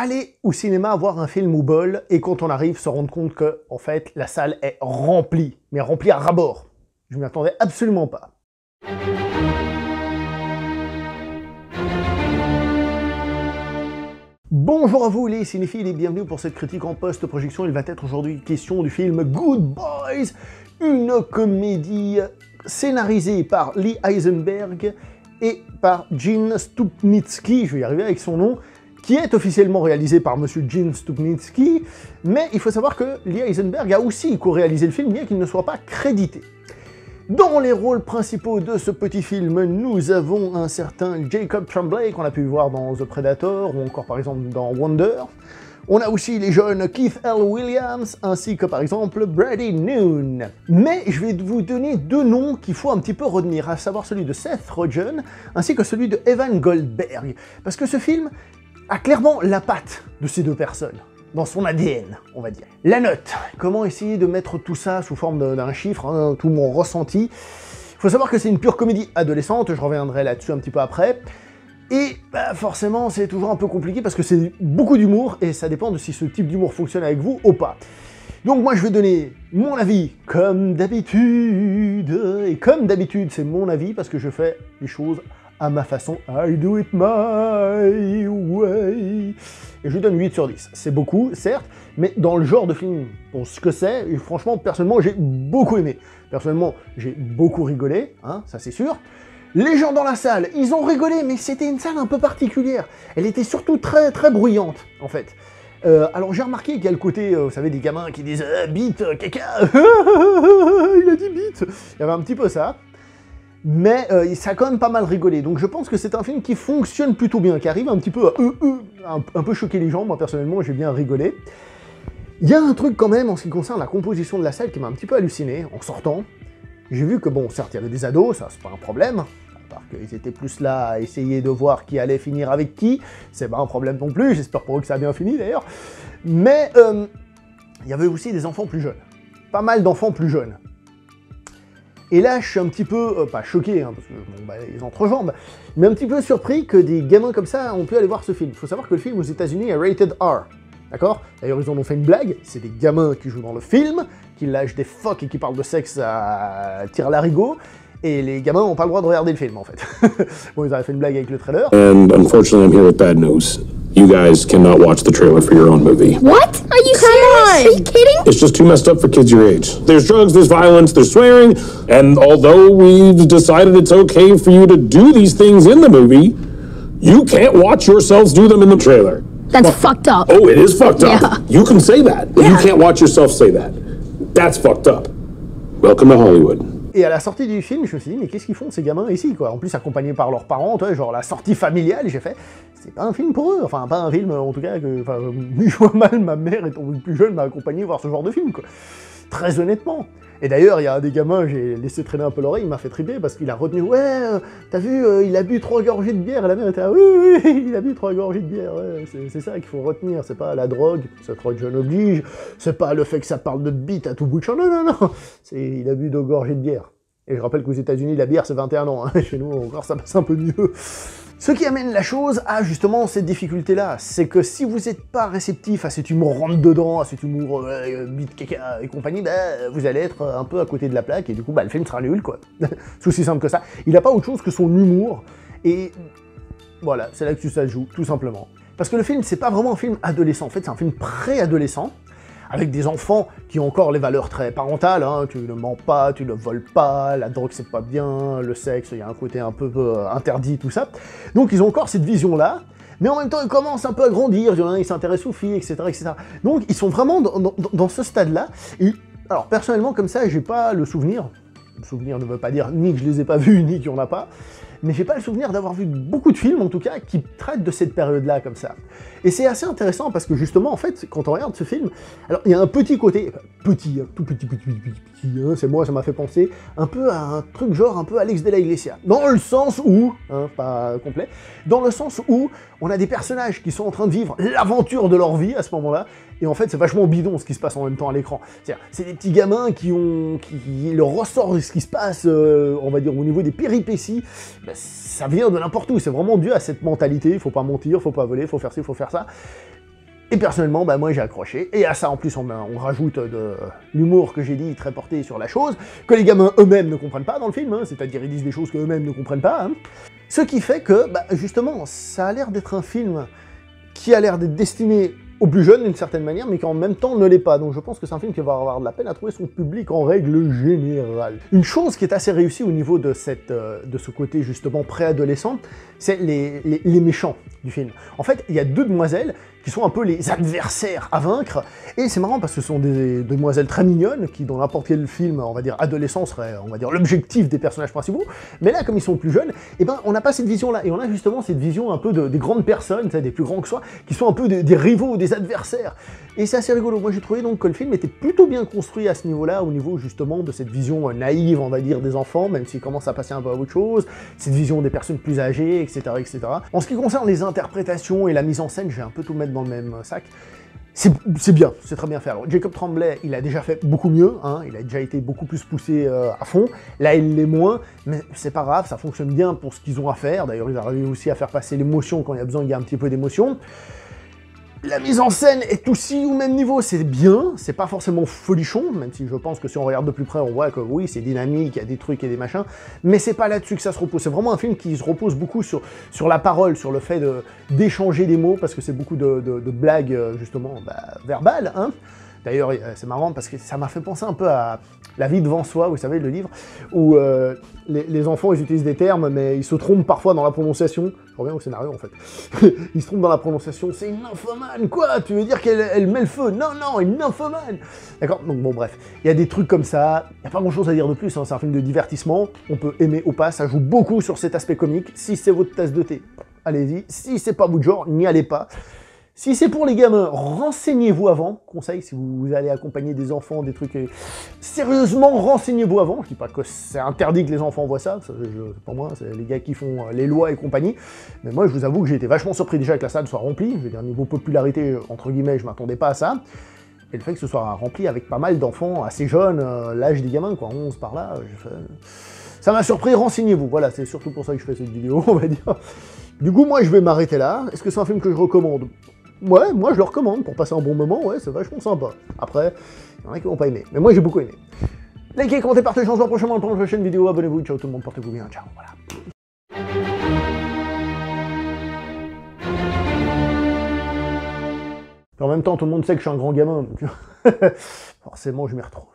aller au cinéma voir un film ou bol, et quand on arrive, se rendre compte que, en fait, la salle est remplie, mais remplie à ras-bord. Je m'y attendais absolument pas. Bonjour à vous les cinéphiles et bienvenue pour cette critique en post-projection. Il va être aujourd'hui question du film Good Boys, une comédie scénarisée par Lee Eisenberg et par Gene Stupnitsky, je vais y arriver avec son nom, qui est officiellement réalisé par monsieur Gene Stupnitsky, mais il faut savoir que Lee Eisenberg a aussi co-réalisé le film, bien qu'il ne soit pas crédité. Dans les rôles principaux de ce petit film, nous avons un certain Jacob Tremblay, qu'on a pu voir dans The Predator, ou encore par exemple dans Wonder. On a aussi les jeunes Keith L. Williams, ainsi que par exemple Brady Noon. Mais je vais vous donner deux noms qu'il faut un petit peu retenir, à savoir celui de Seth Rogen, ainsi que celui de Evan Goldberg. Parce que ce film a clairement la patte de ces deux personnes, dans son ADN, on va dire. La note, comment essayer de mettre tout ça sous forme d'un chiffre, hein, tout mon ressenti. Il faut savoir que c'est une pure comédie adolescente, je reviendrai là-dessus un petit peu après. Et bah, forcément, c'est toujours un peu compliqué parce que c'est beaucoup d'humour, et ça dépend de si ce type d'humour fonctionne avec vous ou pas. Donc moi je vais donner mon avis, comme d'habitude, et comme d'habitude c'est mon avis parce que je fais les choses à ma façon, I do it my way. Et je lui donne 8 sur 10. C'est beaucoup, certes, mais dans le genre de film, pour ce que c'est, et franchement, personnellement, j'ai beaucoup aimé. Personnellement, j'ai beaucoup rigolé, hein, ça c'est sûr. Les gens dans la salle, ils ont rigolé, mais c'était une salle un peu particulière. Elle était surtout très bruyante, en fait. Alors j'ai remarqué qu'il y a le côté, vous savez, des gamins qui disent « bite, caca, il a dit bite ». Il y avait un petit peu ça. Mais ça a quand même pas mal rigolé, donc je pense que c'est un film qui fonctionne plutôt bien, qui arrive un petit peu à un peu choquer les gens. Moi personnellement j'ai bien rigolé. Il y a un truc quand même en ce qui concerne la composition de la salle qui m'a un petit peu halluciné en sortant. J'ai vu que bon, certes il y avait des ados, ça c'est pas un problème, parce qu'ils étaient plus là à essayer de voir qui allait finir avec qui, c'est pas un problème non plus, j'espère pour eux que ça a bien fini d'ailleurs. Mais il y avait aussi des enfants plus jeunes, pas mal d'enfants plus jeunes. Et là, je suis un petit peu, pas choqué, hein, parce que bon, bah, les entrejambes, mais un petit peu surpris que des gamins comme ça ont pu aller voir ce film. Il faut savoir que le film aux États-Unis est rated R, d'accord? D'ailleurs, ils en ont fait une blague, c'est des gamins qui jouent dans le film, qui lâchent des phoques et qui parlent de sexe à tire-larigot, et les gamins n'ont pas le droit de regarder le film, en fait. Bon, ils avaient fait une blague avec le trailer. And unfortunately, I'm here with bad news. You guys cannot watch the trailer for your own movie. What? Are you serious? Are you kidding? It's just too messed up for kids your age. There's drugs, there's violence, there's swearing, and although we've decided it's okay for you to do these things in the movie, you can't watch yourselves do them in the trailer. That's fucked up. Oh, it is fucked up. Yeah. You can say that, but you can't watch yourself say that. That's fucked up. Welcome to Hollywood. Et à la sortie du film, je me suis dit, mais qu'est-ce qu'ils font ces gamins ici, quoi? En plus, accompagnés par leurs parents, tu vois, genre la sortie familiale, j'ai fait, c'est pas un film pour eux, enfin, pas un film, en tout cas, que, enfin, je vois mal, ma mère, étant plus jeune, m'a accompagné voir ce genre de film, quoi. Très honnêtement. Et d'ailleurs, il y a un des gamins, j'ai laissé traîner un peu l'oreille, il m'a fait triper, parce qu'il a retenu, ouais, t'as vu, il a bu 3 gorgées de bière, et la mère était là, oui, il a bu 3 gorgées de bière, ouais, c'est ça qu'il faut retenir, c'est pas la drogue, ça trop jeune oblige, c'est pas le fait que ça parle de bite à tout bout de champ, non, c'est, il a bu 2 gorgées de bière. Et je rappelle qu'aux États-Unis, la bière, c'est 21 ans. Hein. Chez nous, encore, ça passe un peu mieux. Ce qui amène la chose à, justement, cette difficulté-là. C'est que si vous n'êtes pas réceptif à cet humour rentre-dedans, à cet humour bite, caca et compagnie, bah, vous allez être un peu à côté de la plaque, et du coup, bah, le film sera nul, quoi. C'est aussi simple que ça. Il n'a pas autre chose que son humour, et voilà, c'est là que ça se joue, tout simplement. Parce que le film, c'est pas vraiment un film adolescent. En fait, c'est un film pré-adolescent, avec des enfants qui ont encore les valeurs très parentales, hein, tu ne mens pas, tu ne voles pas, la drogue c'est pas bien, le sexe, il y a un côté un peu interdit, tout ça. Donc ils ont encore cette vision-là, mais en même temps ils commencent un peu à grandir, ils s'intéressent aux filles, etc., etc. Donc ils sont vraiment dans ce stade-là. Alors personnellement, comme ça, j'ai pas le souvenir ne veut pas dire ni que je les ai pas vus, ni qu'il y en a pas, mais j'ai pas le souvenir d'avoir vu beaucoup de films, en tout cas, qui traitent de cette période-là, comme ça. Et c'est assez intéressant, parce que justement, en fait, quand on regarde ce film, alors, il y a un petit côté, petit, hein, tout petit, hein, c'est moi, ça m'a fait penser, un peu à un truc genre, un peu Alex de la Iglesia, dans le sens où, hein, pas complet, dans le sens où on a des personnages qui sont en train de vivre l'aventure de leur vie, à ce moment-là, et en fait, c'est vachement bidon, ce qui se passe en même temps à l'écran. C'est des petits gamins qui leur ressort de ce qui se passe, on va dire, au niveau des péripéties, ben, ça vient de n'importe où, c'est vraiment dû à cette mentalité, il faut pas mentir, faut pas voler, faut faire ci, faut faire ça. Et personnellement, bah, moi j'ai accroché, et à ça en plus on rajoute de l'humour que j'ai dit, très porté sur la chose, que les gamins eux-mêmes ne comprennent pas dans le film, hein, c'est-à-dire ils disent des choses qu'eux-mêmes ne comprennent pas, hein. Ce qui fait que, bah, justement, ça a l'air d'être un film qui a l'air d'être destiné aux plus jeunes d'une certaine manière, mais qui en même temps ne l'est pas. Donc je pense que c'est un film qui va avoir de la peine à trouver son public en règle générale. Une chose qui est assez réussie au niveau de ce côté justement préadolescent, c'est les méchants du film. En fait, il y a deux demoiselles qui sont un peu les adversaires à vaincre, et c'est marrant parce que ce sont des demoiselles très mignonnes, qui dans n'importe quel film, on va dire adolescent, serait, on va dire, l'objectif des personnages principaux, mais là, comme ils sont plus jeunes, eh ben, on n'a pas cette vision-là, et on a justement cette vision un peu des grandes personnes, des plus grands que soi, qui sont un peu des rivaux, des adversaires, et c'est assez rigolo. Moi j'ai trouvé donc que le film était plutôt bien construit à ce niveau-là, au niveau justement de cette vision naïve, on va dire, des enfants, même s'ils commencent à passer un peu à autre chose, cette vision des personnes plus âgées, etc., etc. En ce qui concerne les interprétations et la mise en scène, je vais un peu tout mettre dans le même sac. C'est bien, c'est très bien fait. Alors, Jacob Tremblay, il a déjà fait beaucoup mieux, hein, il a déjà été beaucoup plus poussé à fond, là il l'est moins, mais c'est pas grave, ça fonctionne bien pour ce qu'ils ont à faire, d'ailleurs ils arrivent aussi à faire passer l'émotion quand il y a besoin, il y a un petit peu d'émotion. La mise en scène est aussi au même niveau, c'est bien, c'est pas forcément folichon, même si je pense que si on regarde de plus près, on voit que oui, c'est dynamique, il y a des trucs et des machins, mais c'est pas là-dessus que ça se repose. C'est vraiment un film qui se repose beaucoup sur la parole, sur le fait d'échanger des mots, parce que c'est beaucoup de blagues, justement, verbales, hein. D'ailleurs, c'est marrant parce que ça m'a fait penser un peu à La vie devant soi, vous savez, le livre, où les enfants, ils utilisent des termes, mais ils se trompent parfois dans la prononciation. Je reviens au scénario, en fait. Ils se trompent dans la prononciation. C'est une nymphomane, quoi. Tu veux dire qu'elle met le feu? Non, non, une nymphomane. D'accord? Donc bon, bref. Il y a des trucs comme ça. Il n'y a pas grand-chose à dire de plus, hein. C'est un film de divertissement. On peut aimer ou pas. Ça joue beaucoup sur cet aspect comique. Si c'est votre tasse de thé, allez-y. Si c'est pas votre genre, n'y allez pas. Si c'est pour les gamins, renseignez-vous avant. Conseil, si vous allez accompagner des enfants, des trucs... Sérieusement, renseignez-vous avant. Je dis pas que c'est interdit que les enfants voient ça. Pour moi, c'est les gars qui font les lois et compagnie. Mais moi, je vous avoue que j'ai été vachement surpris déjà que la salle soit remplie. Je veux dire, niveau popularité, entre guillemets, je m'attendais pas à ça. Et le fait que ce soit rempli avec pas mal d'enfants assez jeunes, l'âge des gamins, quoi, 11 par là, ça m'a surpris. Renseignez-vous. Voilà, c'est surtout pour ça que je fais cette vidéo, on va dire. Du coup, moi, je vais m'arrêter là. Est-ce que c'est un film que je recommande ? Ouais, moi je le recommande pour passer un bon moment, ouais, c'est vachement sympa. Après, il y en a qui n'ont pas aimé, mais moi j'ai beaucoup aimé. Likez, commentez, partagez, on se voit prochainement dans la prochaine vidéo, abonnez-vous, ciao tout le monde, portez-vous bien, ciao, voilà. En même temps, tout le monde sait que je suis un grand gamin, donc forcément je m'y retrouve.